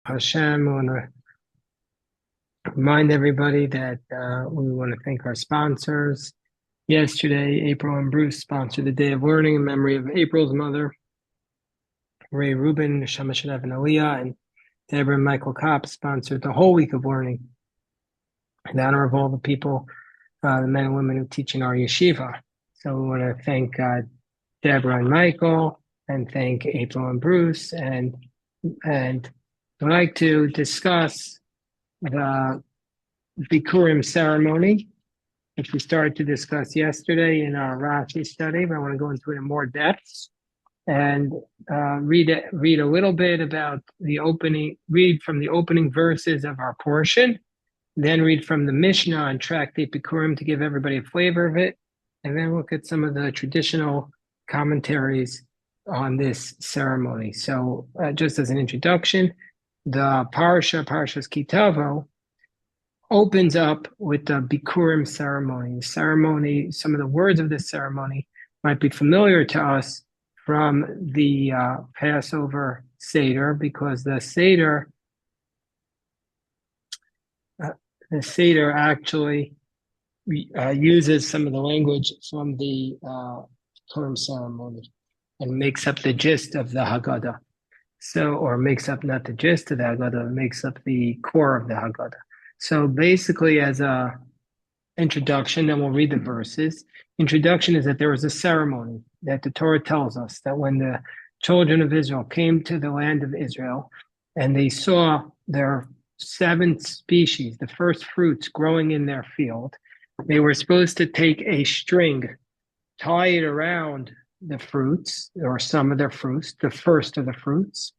Hashem, I want to remind everybody that we want to thank our sponsors. Yesterday, April and Bruce sponsored the Day of Learning in memory of April's mother, Ray Rubin, Neshama Shalev and Aliyah, and Deborah and Michael Kopp sponsored the whole week of learning in honor of all the people, the men and women who teach in our yeshiva. So we want to thank Deborah and Michael, and thank April and Bruce, and I'd like to discuss the Bikkurim ceremony, which we started to discuss yesterday in our Rashi study, but I want to go into it in more depth and read a little bit about read from the opening verses of our portion, then read from the Mishnah and Tractate Bikkurim to give everybody a flavor of it, and then look at some of the traditional commentaries on this ceremony. So just as an introduction, the Parshas Ki Tavo opens up with the Bikkurim ceremony. Some of the words of this ceremony might be familiar to us from the Passover Seder, because the Seder actually uses some of the language from the Bikkurim ceremony and makes up the gist of the Haggadah. Or makes up not the gist of the Haggadah, makes up the core of the Haggadah. So basically, as a introduction, then we'll read the verses. Introduction is that there was a ceremony that the Torah tells us that when the children of Israel came to the land of Israel and they saw their 7 species, the first fruits growing in their field, they were supposed to take a string, tie it around the fruits, or some of their fruits, the first of the fruits.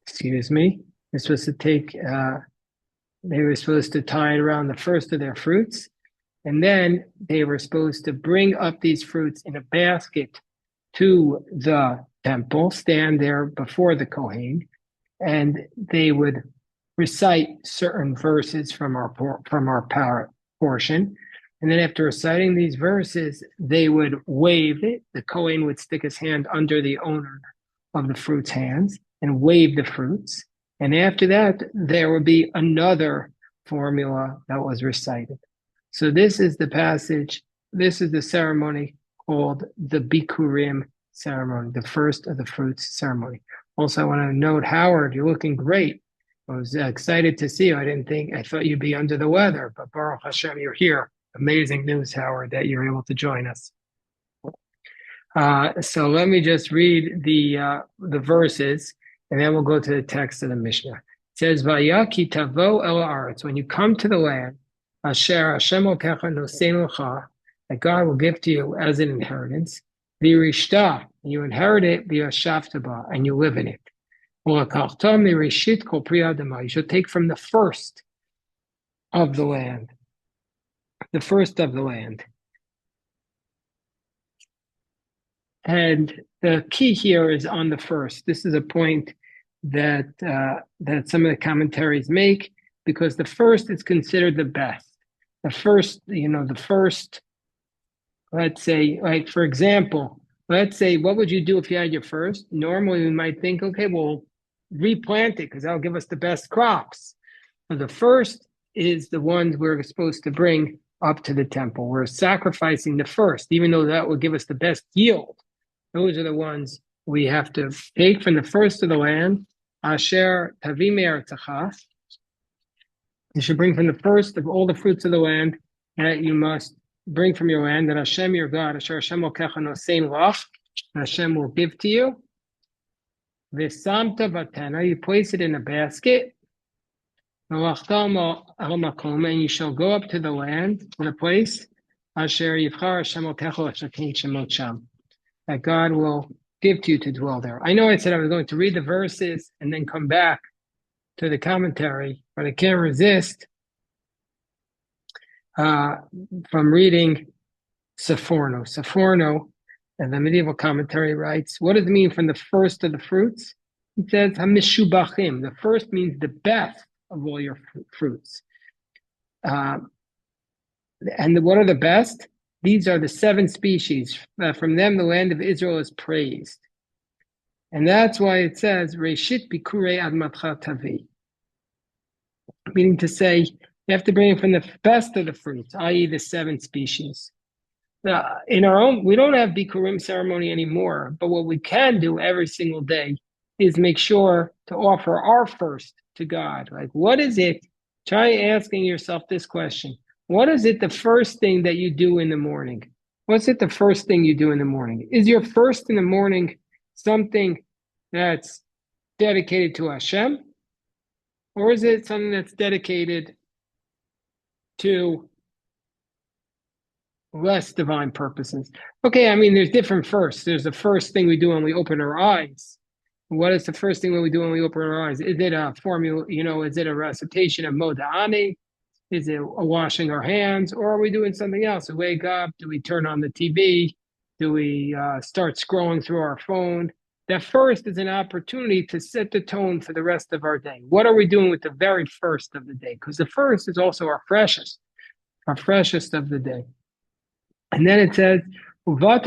Excuse me. They're supposed to take they were supposed to tie it around the first of their fruits, and then they were supposed to bring up these fruits in a basket to the temple, stand there before the Kohen, and they would recite certain verses from our portion. And then after reciting these verses, they would wave it. The Kohen would stick his hand under the owner of the fruit's hands and wave the fruits. And after that, there would be another formula that was recited. So this is the passage, this is the ceremony called the Bikkurim ceremony, the first of the fruits ceremony. Also, I want to note, Howard, you're looking great. I was excited to see you. I thought you'd be under the weather, but Baruch Hashem, you're here. Amazing news, Howard, that you're able to join us. So let me just read the verses, and then we'll go to the text of the Mishnah. It says, "Vayaki tavo el haaretz." When you come to the land, asher Hashem Elokecha nosein lecha, that God will give to you as an inheritance, v'rishta, you inherit it, v'yashavta ba, and you live in it. U'lakachta mirishit kol pri adama, you shall take from the first of the land. The first of the land. And the key here is on the first. This is a point that some of the commentaries make, because the first is considered the best. The first, let's say, like, for example, let's say, what would you do if you had your first? Normally, we might think, okay, we'll replant it because that'll give us the best crops. So the first is the ones we're supposed to bring up to the temple. We're sacrificing the first, even though that will give us the best yield. Those are the ones we have to take from the first of the land. Asher tavim eretzecha. You should bring from the first of all the fruits of the land that you must bring from your land, that Hashem your God, Asher Hashem Elokecha nosein lach, Hashem will give to you. V'samta vatena, you place it in a basket. And you shall go up to the land, to the place, Asher yivchar Hashem Elokecha l'shaken shemot sham, that God will give to you to dwell there. I know I said I was going to read the verses and then come back to the commentary, but I can't resist from reading Seforno. Seforno, and the medieval commentary, writes, what does it mean from the first of the fruits? It says, hamishubachim. The first means the best of all your fruits. And what are the best? These are the 7 species. From them, the land of Israel is praised. And that's why it says, Reshit Bikure Admatcha Tavi, meaning to say, you have to bring it from the best of the fruits, i.e. the 7 species. Now, in our own, we don't have Bikurim ceremony anymore, but what we can do every single day is make sure to offer our first to God. Like, what is it? Try asking yourself this question. What is it the first thing that you do in the morning? What's it the first thing you do in the morning? Is your first in the morning something that's dedicated to Hashem? Or is it something that's dedicated to less divine purposes? Okay, I mean, there's different firsts. There's the first thing we do when we open our eyes. What is the first thing when we do when we open our eyes? Is it a formula, is it a recitation of Moda'ani? Is it a washing our hands? Or are we doing something else? We wake up, do we turn on the TV? Do we start scrolling through our phone? That first is an opportunity to set the tone for the rest of our day. What are we doing with the very first of the day? Because the first is also our freshest of the day. And then it says, you'll come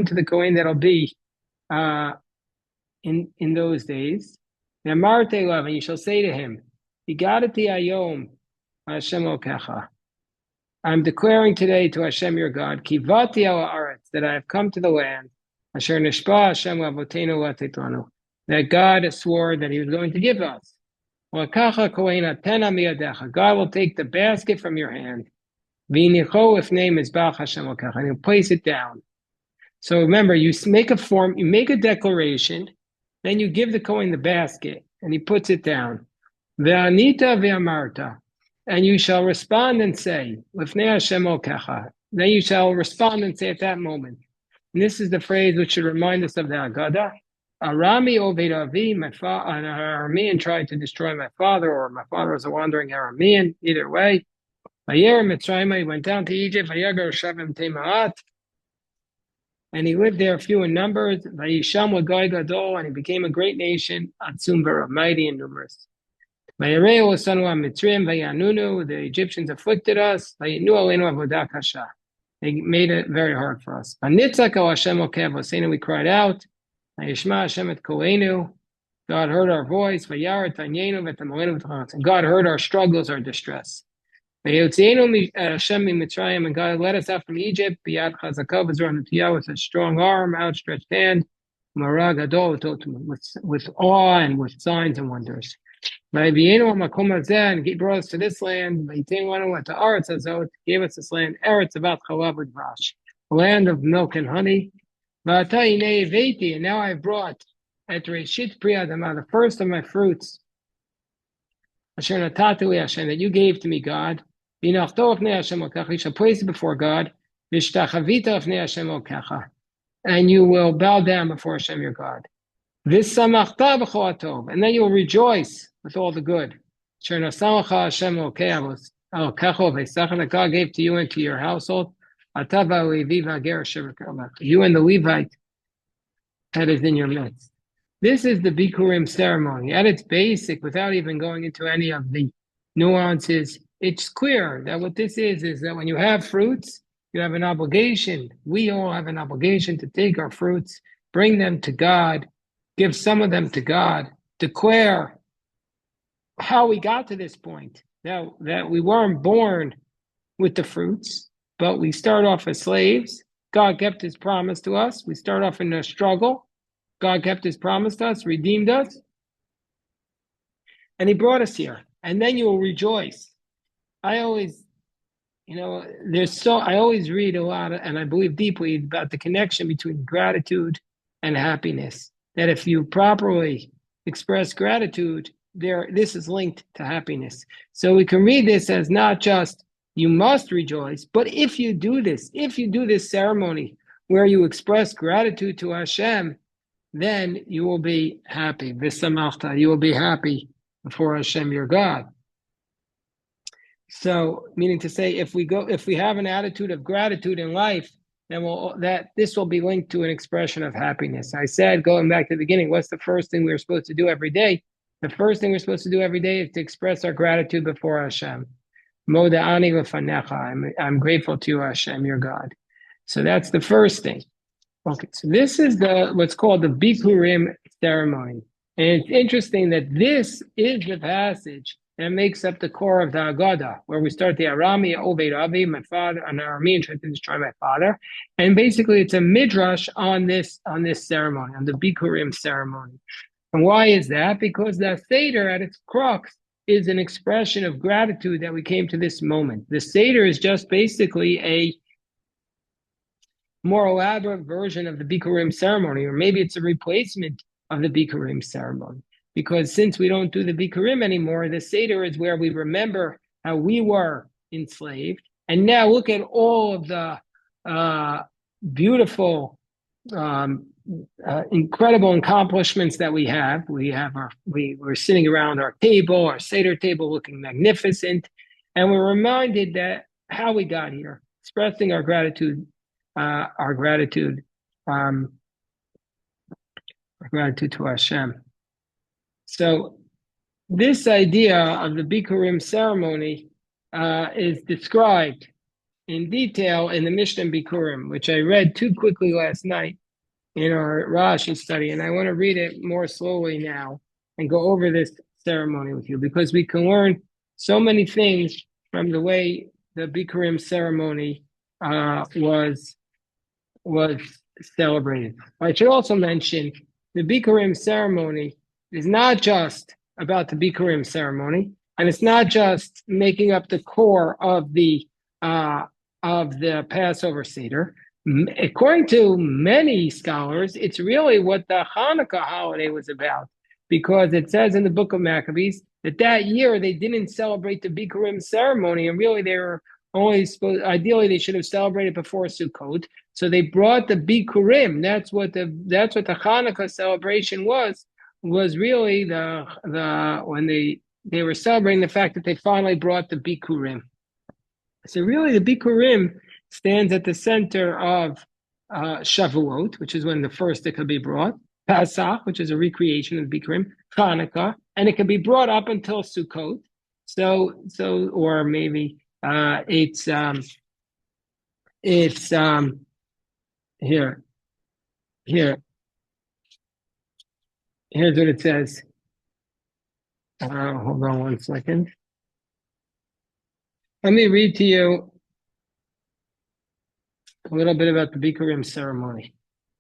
to the Kohen that'll be in those days. And you shall say to him, I'm declaring today to Hashem your God, that I have come to the land, that God swore that he was going to give us. God will take the basket from your hand. His name is Baal Hashem and he'll place it down. So remember, you make a form, you make a declaration, then you give the Kohen the basket, and he puts it down. Ve'anita ve'amarta, and you shall respond and say, Lifnei Hashem okecha. Then you shall respond and say at that moment. And this is the phrase which should remind us of the Haggadah. Arami oved avi, an Aramean tried to destroy my father, or my father was a wandering Aramean. Either way, Vayer Mitzrayim, he went down to Egypt. Vayagar Shavim Temaat, and he lived there few in numbers. Vayisham Wagai Gadol, and he became a great nation. Atzum Bara, mighty and numerous. Vayareu Sanu Mitzrim Vayanunu, the Egyptians afflicted us. Vayinu Aleinu Avodah Kasha, they made it very hard for us. Vanitzaka Hashem Okev Hosenu, we cried out. Vayishma Hashem et Koleinu, God heard our voice. Vayar Tanyenu v'Tamalenu v'Tchanas, and God heard our struggles, our distress. And God led us out from Egypt with a strong arm, outstretched hand, with awe and with signs and wonders. And he brought us to this land, gave us this land, a land of milk and honey. And now I've brought the first of my fruits, that you gave to me, God. You shall place it before God, and you will bow down before Hashem your God. And then you will rejoice with all the good. That God gave to you and to your household. You and the Levite that is in your midst. This is the Bikurim ceremony. At its basic, without even going into any of the nuances, it's clear that what this is that when you have fruits, you have an obligation. We all have an obligation to take our fruits, bring them to God, give some of them to God, declare how we got to this point. Now, that we weren't born with the fruits, but we start off as slaves. God kept his promise to us. We start off in a struggle. God kept his promise to us, redeemed us, and he brought us here. And then you will rejoice. I always read a lot, and I believe deeply about the connection between gratitude and happiness. That if you properly express gratitude, this is linked to happiness. So we can read this as not just you must rejoice, but if you do this ceremony where you express gratitude to Hashem, then you will be happy. V'samachta, you will be happy before Hashem your God. So, meaning to say, if we have an attitude of gratitude in life, then this will be linked to an expression of happiness. I said, going back to the beginning, what's the first thing we're supposed to do every day? The first thing we're supposed to do every day is to express our gratitude before Hashem. Moda'ani v'fanecha. I'm grateful to you, Hashem, your God. So that's the first thing. Okay, so this is the what's called the Bikkurim ceremony. And it's interesting that this is the passage that makes up the core of the Haggadah, where we start the Arami Oved Avi, my father, an Aramean tried to destroy my father. And basically it's a midrash on this ceremony, on the Bikkurim ceremony. And why is that? Because the Seder at its crux is an expression of gratitude that we came to this moment. The Seder is just basically a more elaborate version of the Bikkurim ceremony, or maybe it's a replacement of the Bikkurim ceremony. Because since we don't do the Bikkurim anymore, the Seder is where we remember how we were enslaved. And now look at all of the beautiful, incredible accomplishments that we have. We're sitting around our table, our Seder table, looking magnificent. And we're reminded that how we got here, expressing our gratitude to Hashem. So this idea of the Bikkurim ceremony is described in detail in the Mishnah Bikkurim, which I read too quickly last night in our Rashi study, and I want to read it more slowly now and go over this ceremony with you, because we can learn so many things from the way the Bikkurim ceremony was celebrated. I should also mention the Bikkurim ceremony is not just about the Bikkurim ceremony, and it's not just making up the core of the Passover Seder. According to many scholars, it's really what the Hanukkah holiday was about, because it says in the book of Maccabees that year they didn't celebrate the Bikkurim ceremony, and really they were ideally they should have celebrated before Sukkot. So they brought the Bikkurim. That's what the Hanukkah celebration was really the when they were celebrating the fact that they finally brought the Bikkurim. So really the Bikkurim stands at the center of Shavuot, which is when the first it could be brought, Pesach, which is a recreation of Bikkurim, Hanukkah, and it can be brought up until Sukkot. So or maybe it's here. Here's what it says. Hold on one second. Let me read to you a little bit about the Bikkurim ceremony.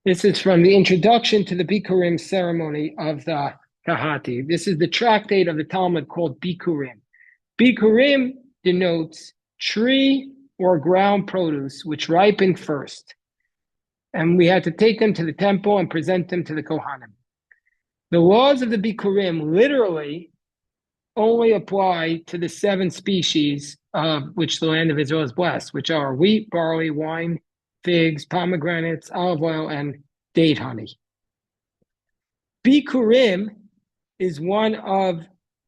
This is from the introduction to the Bikkurim ceremony of the Kahati. This is the tractate of the Talmud called Bikkurim. Bikkurim denotes tree or ground produce which ripen first. And we had to take them to the temple and present them to the Kohanim. The laws of the Bikkurim literally only apply to the 7 species of which the land of Israel is blessed, which are wheat, barley, wine, figs, pomegranates, olive oil, and date honey. Bikkurim is one of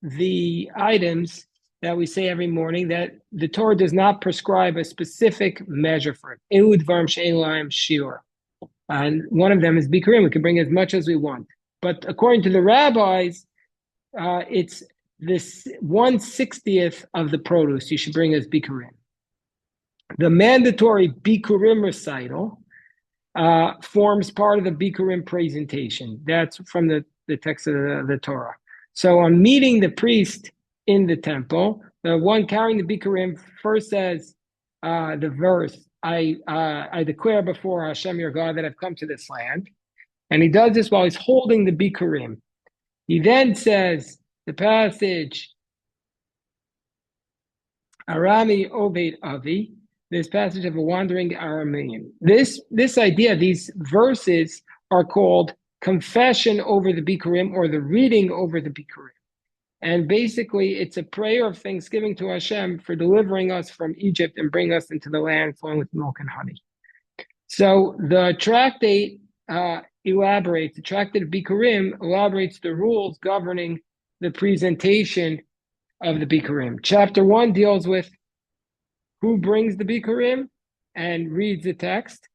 the items that we say every morning that the Torah does not prescribe a specific measure for it. Eud varm she'ein lahem shiur. And one of them is Bikkurim. We can bring as much as we want. But according to the rabbis, it's this 1/60th of the produce you should bring as Bikkurim. The mandatory Bikkurim recital forms part of the Bikkurim presentation. That's from the text of the Torah. So on meeting the priest in the temple, the one carrying the Bikkurim first says the verse, I declare before Hashem your God that I've come to this land. And he does this while he's holding the Bikkurim. He then says the passage, Arami Oved Avi, this passage of a wandering Aramean. This idea, these verses are called confession over the Bikkurim, or the reading over the Bikkurim. And basically, it's a prayer of thanksgiving to Hashem for delivering us from Egypt and bring us into the land flowing with milk and honey. So the tractate the tractate of Bikkurim elaborates the rules governing the presentation of the Bikkurim. Chapter 1 deals with who brings the Bikkurim and reads the text.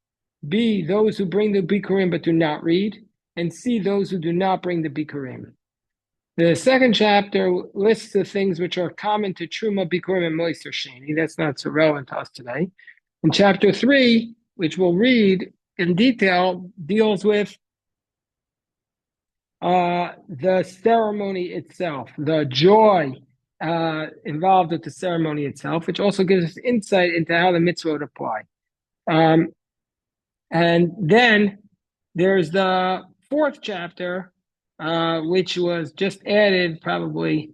B, those who bring the Bikkurim but do not read. And C, those who do not bring the Bikkurim. The second chapter lists the things which are common to Truma, Bikkurim, and Moiser Sheni. That's not so relevant to us today. In chapter 3, which we'll read, in detail deals with the ceremony itself, the joy involved with the ceremony itself, which also gives us insight into how the mitzvot apply. And then there's the fourth chapter, which was just added, probably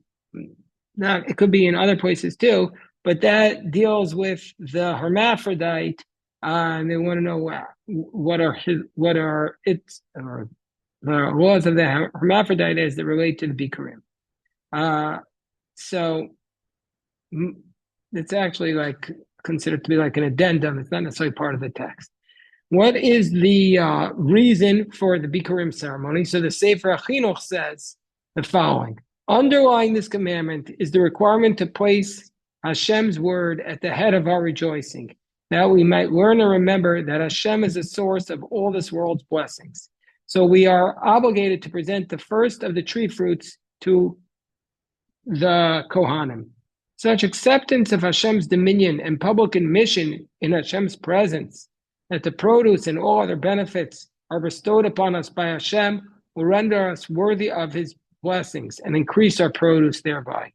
not, it could be in other places too, but that deals with the hermaphrodite, and they want to know what are its or the laws of the hermaphrodite as they relate to the Bikkurim. So it's actually like considered to be like an addendum. It's not necessarily part of the text. What is the reason for the Bikkurim ceremony? So the Sefer HaChinuch says the following. Underlying this commandment is the requirement to place Hashem's word at the head of our rejoicing, that we might learn and remember that Hashem is the source of all this world's blessings. So we are obligated to present the first of the tree fruits to the Kohanim. Such acceptance of Hashem's dominion and public admission in Hashem's presence, that the produce and all other benefits are bestowed upon us by Hashem, will render us worthy of his blessings and increase our produce thereby.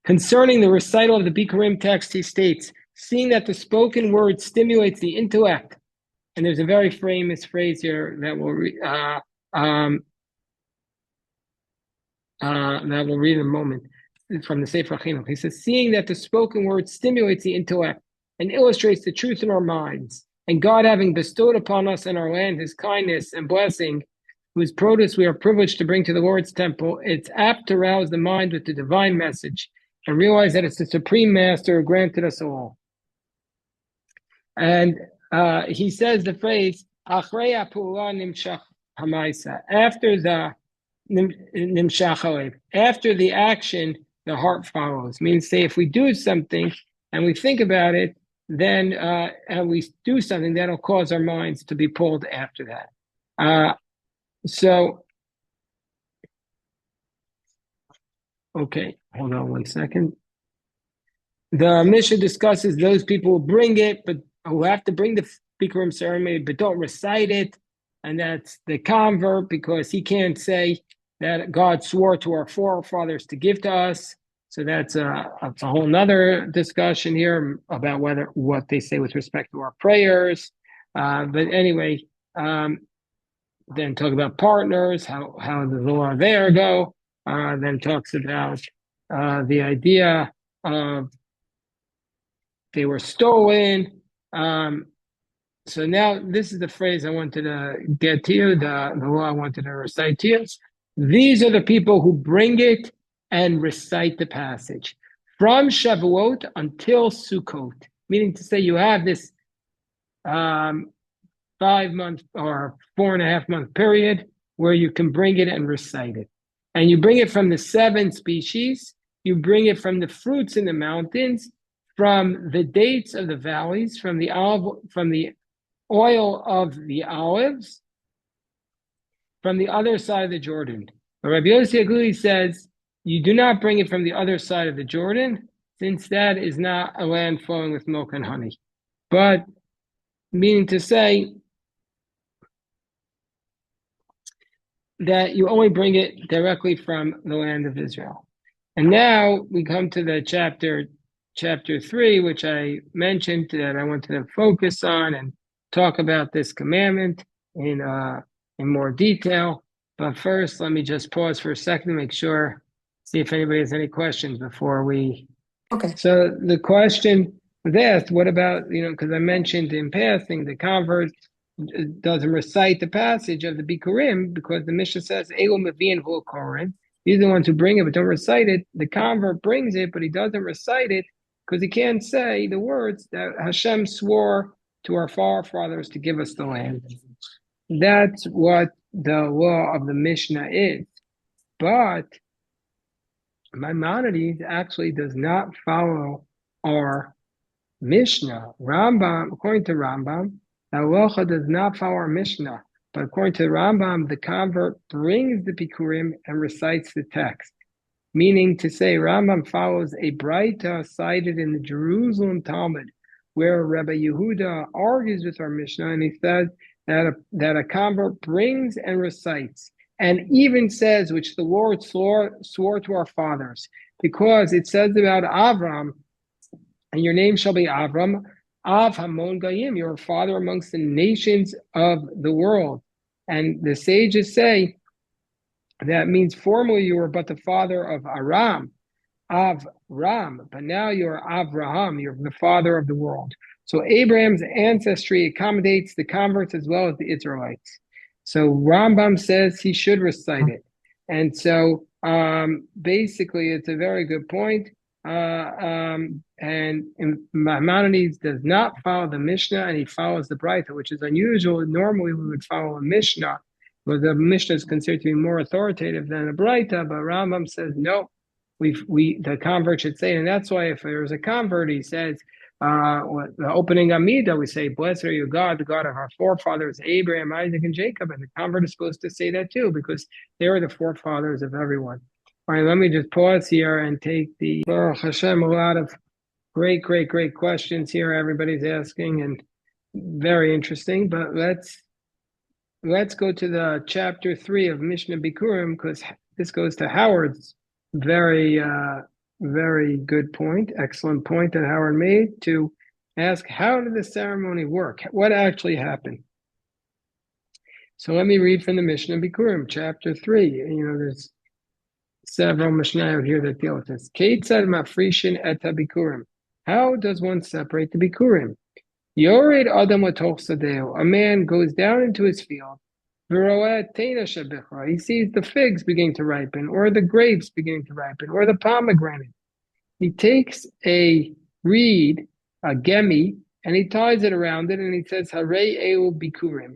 Concerning the recital of the Bikkurim text, he states, seeing that the spoken word stimulates the intellect, and there's a very famous phrase here that we'll read in a moment from the Sefer HaChinuch. He says, seeing that the spoken word stimulates the intellect and illustrates the truth in our minds, and God having bestowed upon us and our land his kindness and blessing, whose produce we are privileged to bring to the Lord's temple, it's apt to rouse the mind with the divine message and realize that it's the Supreme Master who granted us all. And he says the phrase, Achrei ha'pu'ula nimshach ha'maisa, after the nimshach, after the action, the heart follows. Means, say, if we do something and we think about it, then and we do something, that'll cause our minds to be pulled after that. Okay, hold on one second. The Mishnah discusses those people who bring it, but who have to bring the Bikkurim ceremony, but don't recite it. And that's the convert, because he can't say that God swore to our forefathers to give to us. So that's a whole nother discussion here about what they say with respect to our prayers. But anyway, then talk about partners, how does the law there go? Then talks about the idea of they were stolen. So now this is the phrase I wanted to get to you, the law I wanted to recite to you. These are the people who bring it and recite the passage from Shavuot until Sukkot, meaning to say you have this 5-month or 4.5-month period where you can bring it and recite it. And you bring it from the 7 species, you bring it from the fruits in the mountains, from the dates of the valleys, from the oil of the olives, from the other side of the Jordan. But Rabbi Yossi Aglili says, you do not bring it from the other side of the Jordan, since that is not a land flowing with milk and honey. But meaning to say that you only bring it directly from the land of Israel. And now we come to the chapter 3, which I mentioned that I wanted to focus on and talk about this commandment in more detail. But first, let me just pause for a second to make sure, see if anybody has any questions before we. Okay. So the question was asked, what about, because I mentioned in passing, the convert doesn't recite the passage of the Bikkurim because the Mishnah says, Elo Mevi'in V'lo Korin. These are the ones who bring it but don't recite it. The convert brings it, but he doesn't recite it because he can't say the words that Hashem swore to our forefathers to give us the land. That's what the law of the Mishnah is. But Maimonides actually does not follow our Mishnah. Rambam, according to Rambam, the halacha does not follow our Mishnah. But according to the Rambam, the convert brings the Bikkurim and recites the text. Meaning to say, Rambam follows a Braita cited in the Jerusalem Talmud, where Rabbi Yehuda argues with our Mishnah, and he says that a convert brings and recites, and even says, which the Lord swore to our fathers, because it says about Avram, and your name shall be Avram, Av Hamon Gayim, your father amongst the nations of the world. And the sages say that means formerly you were but the father of Aram, Avram, but now you're Avraham, you're the father of the world. So Abraham's ancestry accommodates the converts as well as the Israelites. So Rambam says he should recite it. And so basically it's a very good point. And Maimonides does not follow the Mishnah, and he follows the Braita, which is unusual. Normally we would follow a Mishnah, but the Mishnah is considered to be more authoritative than a Braita, but Rambam says no. The convert should say, and that's why if there's a convert, he says, the opening Amida, we say, blessed are you, God, the God of our forefathers, Abraham, Isaac, and Jacob. And the convert is supposed to say that too, because they are the forefathers of everyone. All right, let me just pause here and take the Baruch Hashem, a lot of great questions here everybody's asking, and very interesting. But let's go to the chapter 3 of Mishnah Bikkurim, because this goes to Howard's very good point, excellent point that Howard made, to ask, how did the ceremony work? What actually happened? So let me read from the Mishnah Bikkurim, chapter 3. There's several Mishnayot here that deal with this. Keitzad mafrishin et Bikkurim. How does one separate the Bikkurim? Yored Adam latoch sadeo. A man goes down into his field. He sees the figs beginning to ripen, or the grapes beginning to ripen, or the pomegranate. He takes a reed, a gemi, and he ties it around it, and he says, Harei eu bikurim.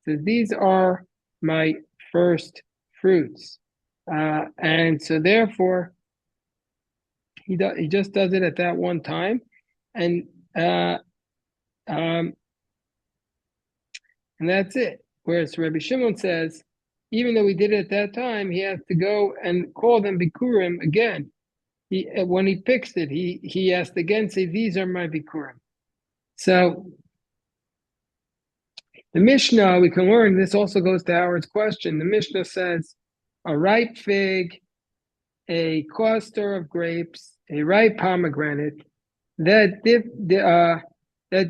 He says, these are my first fruits. And so therefore, he just does it at that one time. And that's it. Whereas Rabbi Shimon says, even though he did it at that time, he has to go and call them Bikurim again. When he picks it, he has to again say, these are my Bikurim. So the Mishnah, we can learn, this also goes to Howard's question. The Mishnah says, a ripe fig, a cluster of grapes, a ripe pomegranate, that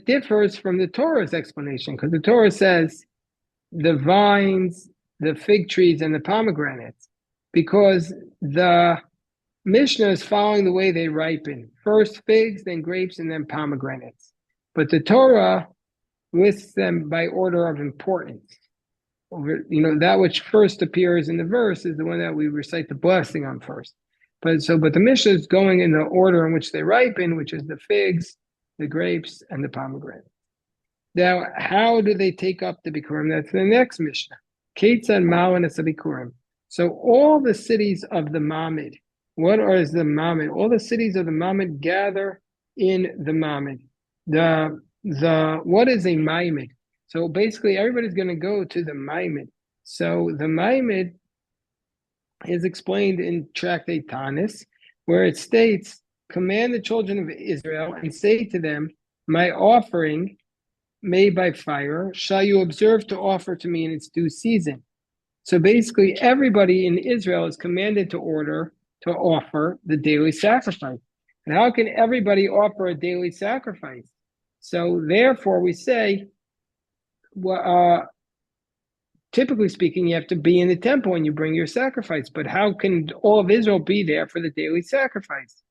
differs from the Torah's explanation, because the Torah says, the vines, the fig trees, and the pomegranates, because the Mishnah is following the way they ripen. First figs, then grapes, and then pomegranates. But the Torah lists them by order of importance. That which first appears in the verse is the one that we recite the blessing on first. But the Mishnah is going in the order in which they ripen, which is the figs, the grapes, and the pomegranate. Now, how do they take up the Bikurim? That's the next Mishnah. Keitzad Malanas Bikurim. So all the cities of the Mamid, what is the Mamid? All the cities of the Mamid gather in the Mamid. What is a Maimid? So basically everybody's going to go to the Maimid. So the Maimid is explained in Tractate Tanis, where it states, command the children of Israel and say to them, my offering made by fire shall you observe to offer to me in its due season. So basically everybody in Israel is commanded to offer the daily sacrifice. And how can everybody offer a daily sacrifice? So therefore we say, typically speaking, you have to be in the temple when you bring your sacrifice. But how can all of Israel be there for the daily sacrifice?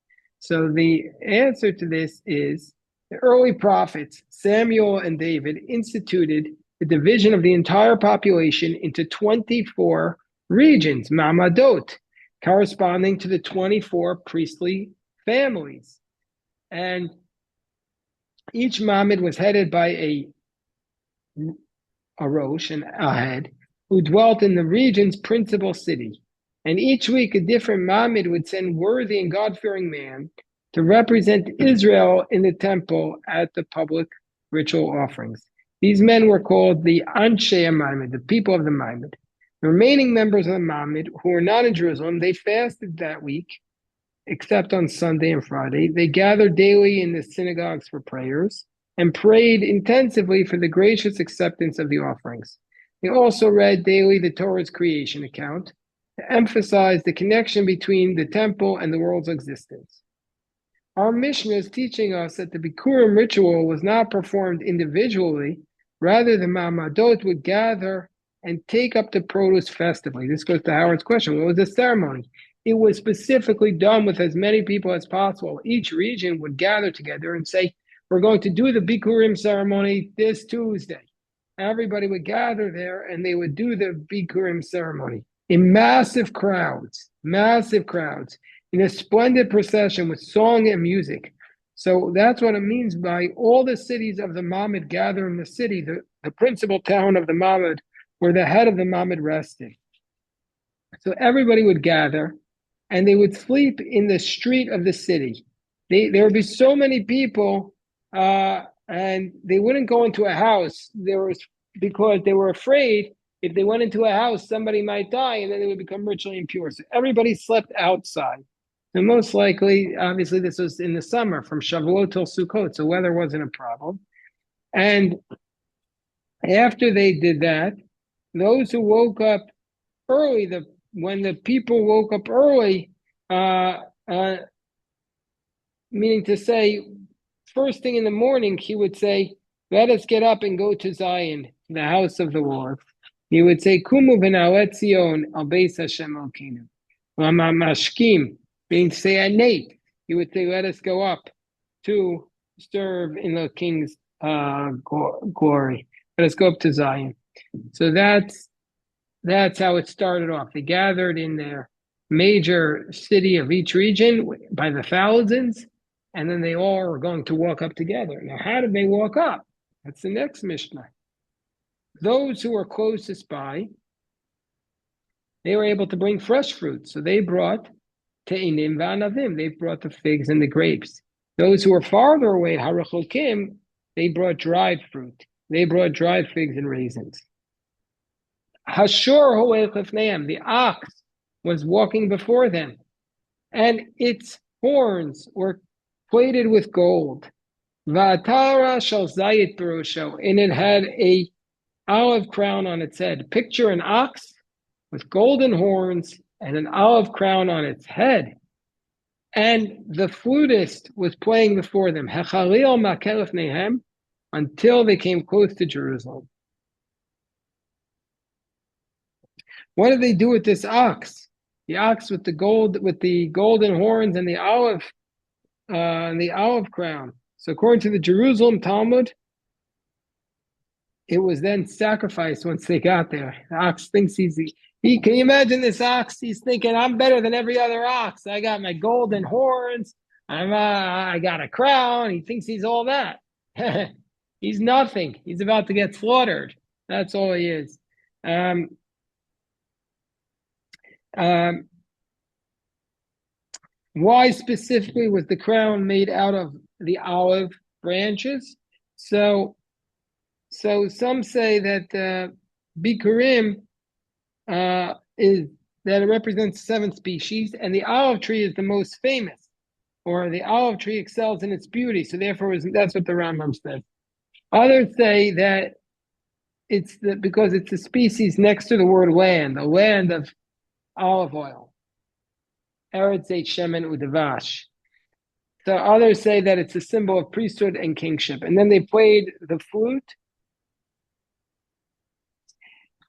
So the answer to this is, the early prophets, Samuel and David, instituted the division of the entire population into 24 regions, Mamadot, corresponding to the 24 priestly families. And each Mamid was headed by a Rosh, a head, who dwelt in the region's principal city. And each week a different Mamid would send worthy and God-fearing man to represent Israel in the temple at the public ritual offerings. These men were called the Anshe Mamid, the people of the Mamid. The remaining members of the Mamid, who were not in Jerusalem, they fasted that week, except on Sunday and Friday. They gathered daily in the synagogues for prayers. and prayed intensively for the gracious acceptance of the offerings. They also read daily the Torah's creation account to emphasize the connection between the temple and the world's existence. Our Mishnah is teaching us that the Bikkurim ritual was not performed individually. Rather, the Ma'amadot would gather and take up the produce festively. This goes to Howard's question. What was the ceremony? It was specifically done with as many people as possible. Each region would gather together and say, we're going to do the Bikkurim ceremony this Tuesday. Everybody would gather there and they would do the Bikkurim ceremony in massive crowds, in a splendid procession with song and music. So that's what it means by all the cities of the Mamad gather in the city, the principal town of the Mamad, where the head of the Mamad rested. So everybody would gather and they would sleep in the street of the city. There would be so many people and they wouldn't go into a house. Because they were afraid if they went into a house, somebody might die and then they would become ritually impure. So everybody slept outside. And most likely, obviously, this was in the summer from Shavuot till Sukkot, so weather wasn't a problem. And after they did that, those who woke up early, when the people woke up early, meaning to say, first thing in the morning, he would say, let us get up and go to Zion, the house of the Lord. He would say, Kumu v'na'alet Zion al beis Hashem Elokeinu. Mashkim, meaning to say at night, he would say, let us go up to serve in the king's glory. Let us go up to Zion. So that's how it started off. They gathered in their major city of each region by the thousands, and then they all were going to walk up together. Now, how did they walk up? That's the next Mishnah. Those who were closest by, they were able to bring fresh fruit. So they brought te'inim v'anavim. They brought the figs and the grapes. Those who were farther away, harachokim, they brought dried fruit. They brought dried figs and raisins. Hashor ho'el lefneim, the ox was walking before them, and its horns were plated with gold. Va'atara shel zayit berosho, and it had a olive crown on its head. Picture an ox with golden horns and an olive crown on its head. And the flutist was playing before them, Hechalil makelef nehem, until they came close to Jerusalem. What did they do with this ox? The ox with the golden horns and the olive crown. So according to the Jerusalem Talmud, it was then sacrificed once they got there. The ox thinks can you imagine this ox? He's thinking, I'm better than every other ox. I got my golden horns. I got a crown. He thinks he's all that. He's nothing. He's about to get slaughtered. That's all he is. Why specifically was the crown made out of the olive branches? So some say that Bikkurim is that it represents 7 species, and the olive tree is the most famous, or the olive tree excels in its beauty. So therefore, that's what the Rambam says. Others say that because it's a species next to the word land, the land of olive oil. Eretz Shemen Udavash. So others say that it's a symbol of priesthood and kingship. And then they played the flute.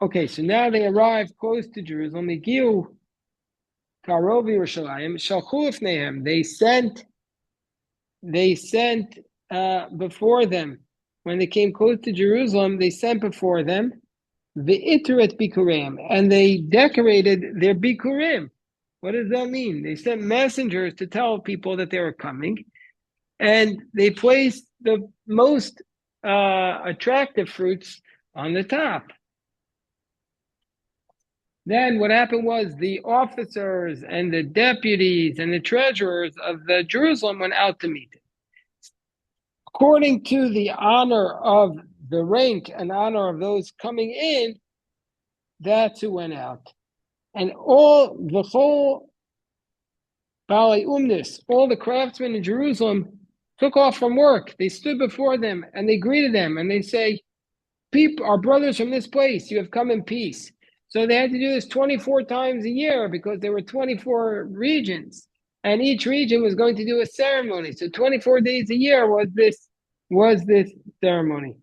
Okay, so now they arrived close to Jerusalem. They sent before them, when they came close to Jerusalem, they sent before them the Iteret Bikurim, and they decorated their Bikurim. What does that mean? They sent messengers to tell people that they were coming, and they placed the most attractive fruits on the top. Then what happened was the officers and the deputies and the treasurers of the Jerusalem went out to meet him. According to the honor of the rank and honor of those coming in, that's who went out. And all the craftsmen in Jerusalem took off from work. They stood before them and they greeted them and they say, people, our brothers from this place, you have come in peace. So they had to do this 24 times a year because there were 24 regions, and each region was going to do a ceremony. So 24 days a year was this ceremony.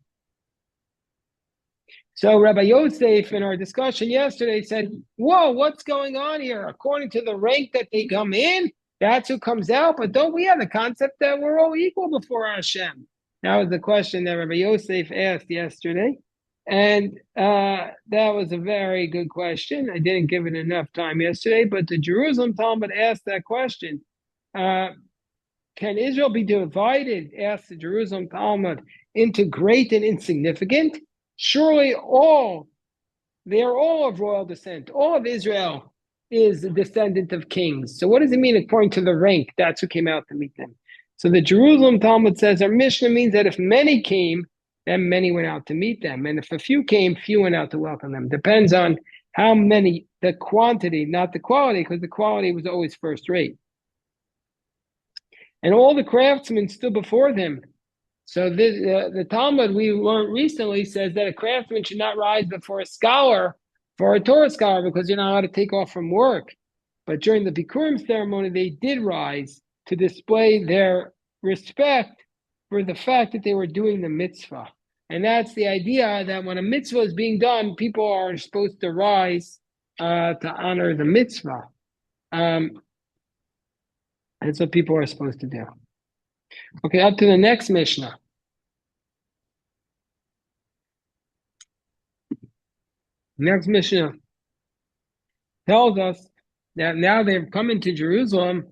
So Rabbi Yosef in our discussion yesterday said, whoa, what's going on here? According to the rank that they come in, that's who comes out. But don't we have the concept that we're all equal before Hashem? That was the question that Rabbi Yosef asked yesterday. And that was a very good question. I didn't give it enough time yesterday, but the Jerusalem Talmud asked that question. Can Israel be divided, asked the Jerusalem Talmud, into great and insignificant? Surely they are all of royal descent. All of Israel is a descendant of kings. So what does it mean according to the rank? That's who came out to meet them. So the Jerusalem Talmud says our Mishnah means that if many came, then many went out to meet them. And if a few came, few went out to welcome them. Depends on how many, the quantity, not the quality, because the quality was always first rate. And all the craftsmen stood before them. So the Talmud we learned recently says that a craftsman should not rise before a scholar, for a Torah scholar, because you're not allowed to take off from work. But during the Bikkurim ceremony, they did rise to display their respect for the fact that they were doing the mitzvah. And that's the idea that when a mitzvah is being done, people are supposed to rise to honor the mitzvah. That's what people are supposed to do. Okay, up to the next Mishnah. Next Mishnah tells us that now they've come into Jerusalem,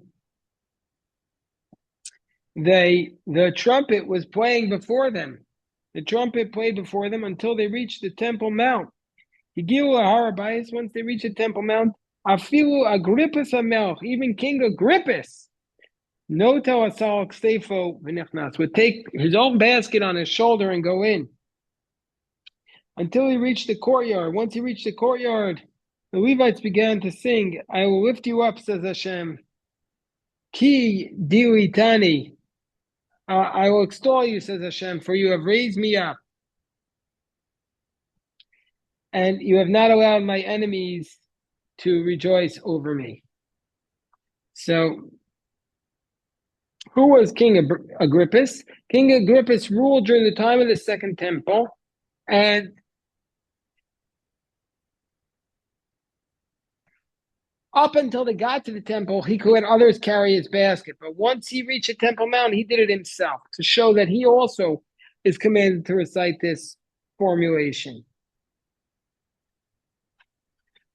the trumpet was playing before them. The trumpet played before them until they reached the Temple Mount. Higilu Harabayis, once they reached the Temple Mount, Afilu Agrippus HaMelech, even King Agrippus, Noto Asal Ktefo V'Nichnas, would take his own basket on his shoulder and go in. Until he reached the courtyard. Once he reached the courtyard, the Levites began to sing, I will lift you up, says Hashem. Ki diuitani. I will extol you, says Hashem, for you have raised me up. And you have not allowed my enemies to rejoice over me. So, who was King Agrippus? King Agrippus ruled during the time of the Second Temple, and up until they got to the temple, he could let others carry his basket. But once he reached the Temple Mount, he did it himself to show that he also is commanded to recite this formulation.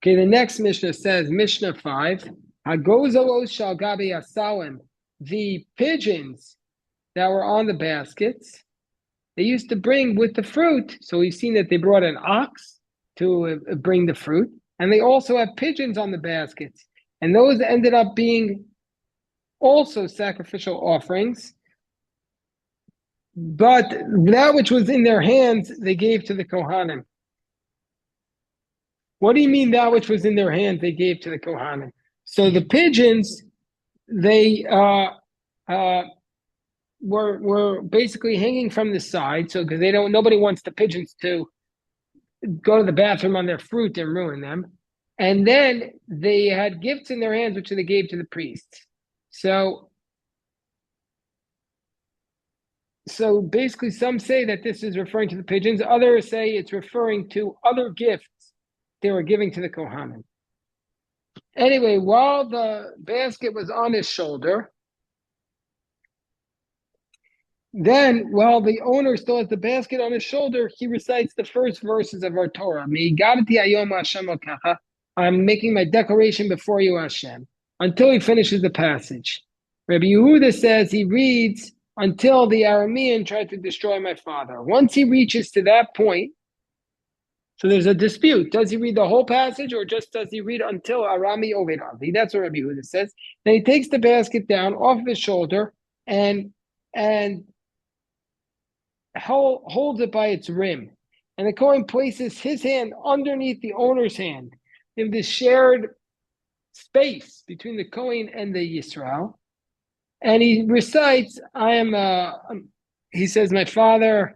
Okay, the next Mishnah says, Mishnah 5, Hagozalos shal gabi asalim, the pigeons that were on the baskets, they used to bring with the fruit. So we've seen that they brought an ox to bring the fruit. And they also have pigeons on the baskets. And those ended up being also sacrificial offerings. But that which was in their hands, they gave to the Kohanim. What do you mean that which was in their hands, they gave to the Kohanim? So the pigeons, they were basically hanging from the side. So because nobody wants the pigeons to go to the bathroom on their fruit and ruin them. And then they had gifts in their hands, which they gave to the priests. So basically some say that this is referring to the pigeons. Others say it's referring to other gifts they were giving to the Kohanim. Anyway, while the basket was on his shoulder, then, while the owner still has the basket on his shoulder, he recites the first verses of our Torah. I'm making my declaration before you, Hashem, until he finishes the passage. Rabbi Yehuda says he reads until the Aramean tried to destroy my father. Once he reaches to that point, so there's a dispute. Does he read the whole passage or just does he read until Arami Overavi? That's what Rabbi Yehuda says. Then he takes the basket down off his shoulder and holds it by its rim. And the Kohen places his hand underneath the owner's hand in this shared space between the Kohen and the Yisrael. And he recites, he says, my father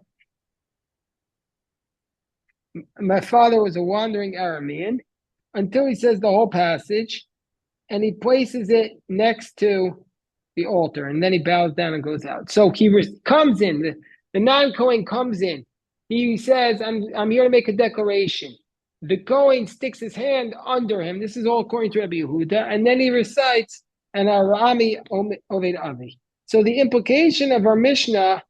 was a wandering Aramean, until he says the whole passage, and he places it next to the altar, and then he bows down and goes out. So comes in, the non-Kohen comes in. He says, I'm here to make a declaration. The Kohen sticks his hand under him. This is all according to Rabbi Yehuda, and then he recites, and Arami Oved Avi. So the implication of our Mishnah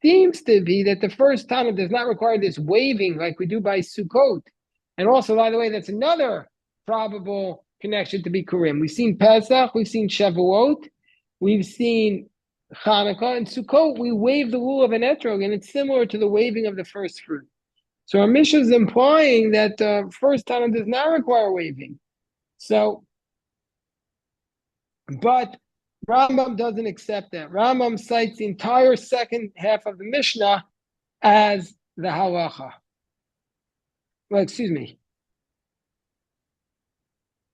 seems to be that the first Tana does not require this waving like we do by Sukkot. And also, by the way, that's another probable connection to Bikkurim. We've seen Pesach, we've seen Shavuot, we've seen Hanukkah, and Sukkot, we wave the wool of an etrog, and it's similar to the waving of the first fruit. So our Mishnah is implying that first Tana does not require waving. So, but Rambam doesn't accept that. Rambam cites the entire second half of the Mishnah as the halacha. Well, excuse me.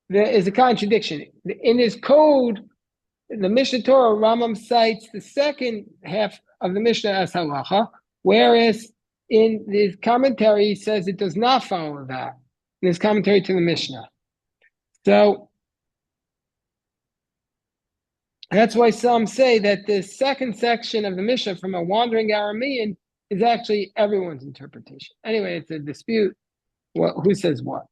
There is a contradiction. In his code, the Mishnah Torah, Rambam cites the second half of the Mishnah as halacha, whereas in his commentary, he says it does not follow that, in his commentary to the Mishnah. So that's why some say that the second section of the Mishnah from a wandering Aramean is actually everyone's interpretation. Anyway, it's a dispute. Who says what?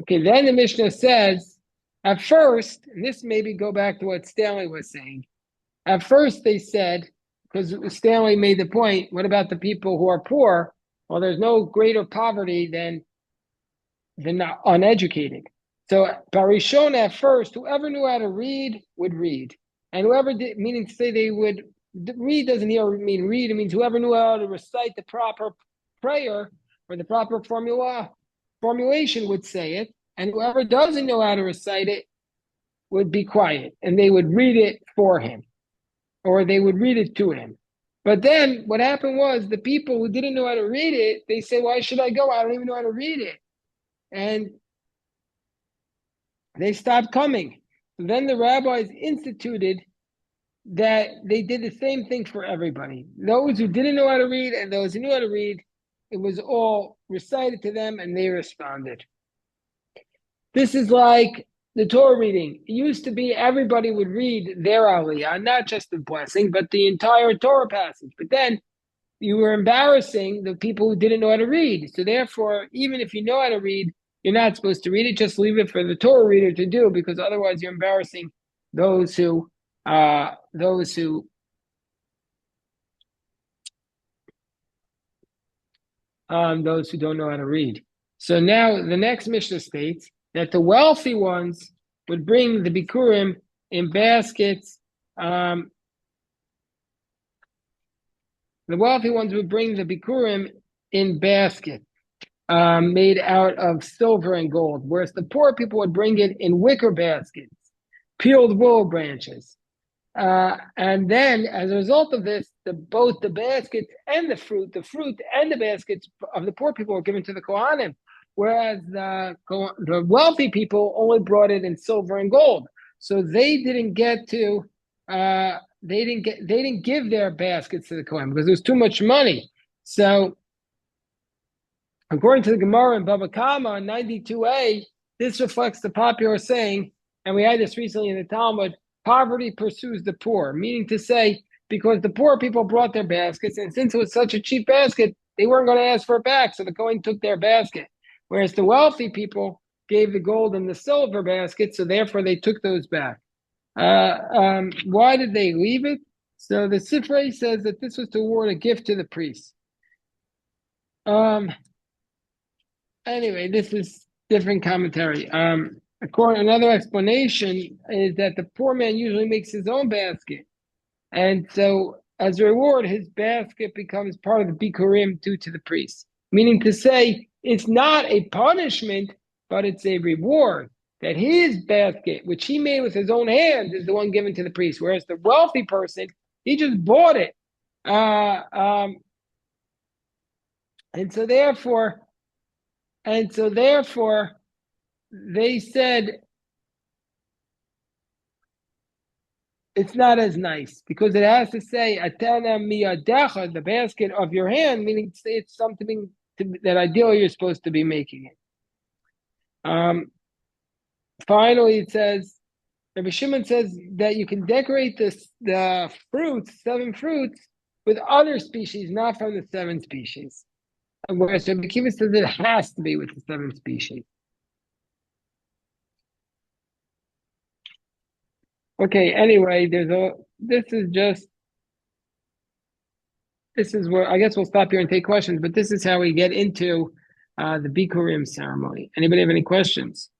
Okay, then the Mishnah says, at first, and this maybe go back to what Stanley was saying. At first they said, because Stanley made the point, what about the people who are poor? Well, there's no greater poverty than not uneducated. So Barishon at first, whoever knew how to read would read. And whoever did, meaning to say they would, read doesn't here mean read, it means whoever knew how to recite the proper prayer or the proper formulation would say it. And whoever doesn't know how to recite it would be quiet. And they would read it for him. Or they would read it to him. But then what happened was the people who didn't know how to read it, they say, why should I go? I don't even know how to read it. And they stopped coming. So then the rabbis instituted that they did the same thing for everybody. Those who didn't know how to read and those who knew how to read, it was all recited to them and they responded. This is like the Torah reading. It used to be everybody would read their aliyah, not just the blessing, but the entire Torah passage. But then you were embarrassing the people who didn't know how to read. So therefore, even if you know how to read, you're not supposed to read it. Just leave it for the Torah reader to do, because otherwise you're embarrassing those who don't know how to read. So now the next Mishnah states that the wealthy ones would bring the Bikkurim in baskets. The wealthy ones would bring the Bikkurim in baskets made out of silver and gold, whereas the poor people would bring it in wicker baskets, peeled willow branches. And then, as a result of this, both the baskets and the fruit and the baskets of the poor people were given to the Kohanim, whereas the wealthy people only brought it in silver and gold. So they didn't get to they didn't give their baskets to the Kohanim because there was too much money. So according to the Gemara in Baba Kama 92a, this reflects the popular saying, and we had this recently in the Talmud, poverty pursues the poor, meaning to say, because the poor people brought their baskets, and since it was such a cheap basket, they weren't going to ask for it back, so the Kohen took their basket. Whereas the wealthy people gave the gold and the silver basket, so therefore they took those back. Why did they leave it? So the Sifrei says that this was to award a gift to the priest. Anyway, this is different commentary. Another explanation is that the poor man usually makes his own basket. And so as a reward, his basket becomes part of the Bikkurim due to the priest. Meaning to say, it's not a punishment, but it's a reward. That his basket, which he made with his own hands, is the one given to the priest. Whereas the wealthy person, he just bought it. And so therefore, they said it's not as nice because it has to say atana miyadecha, the basket of your hand, meaning it's something that ideally you're supposed to be making it. Finally, it says Rabbi Shimon says that you can decorate the fruits, 7 fruits, with other species, not from the 7 species. Whereas Rabbi Kiva says it has to be with the 7 species. Okay, anyway, this is where I guess we'll stop here and take questions, but this is how we get into the Bikkurim ceremony. Anybody have any questions?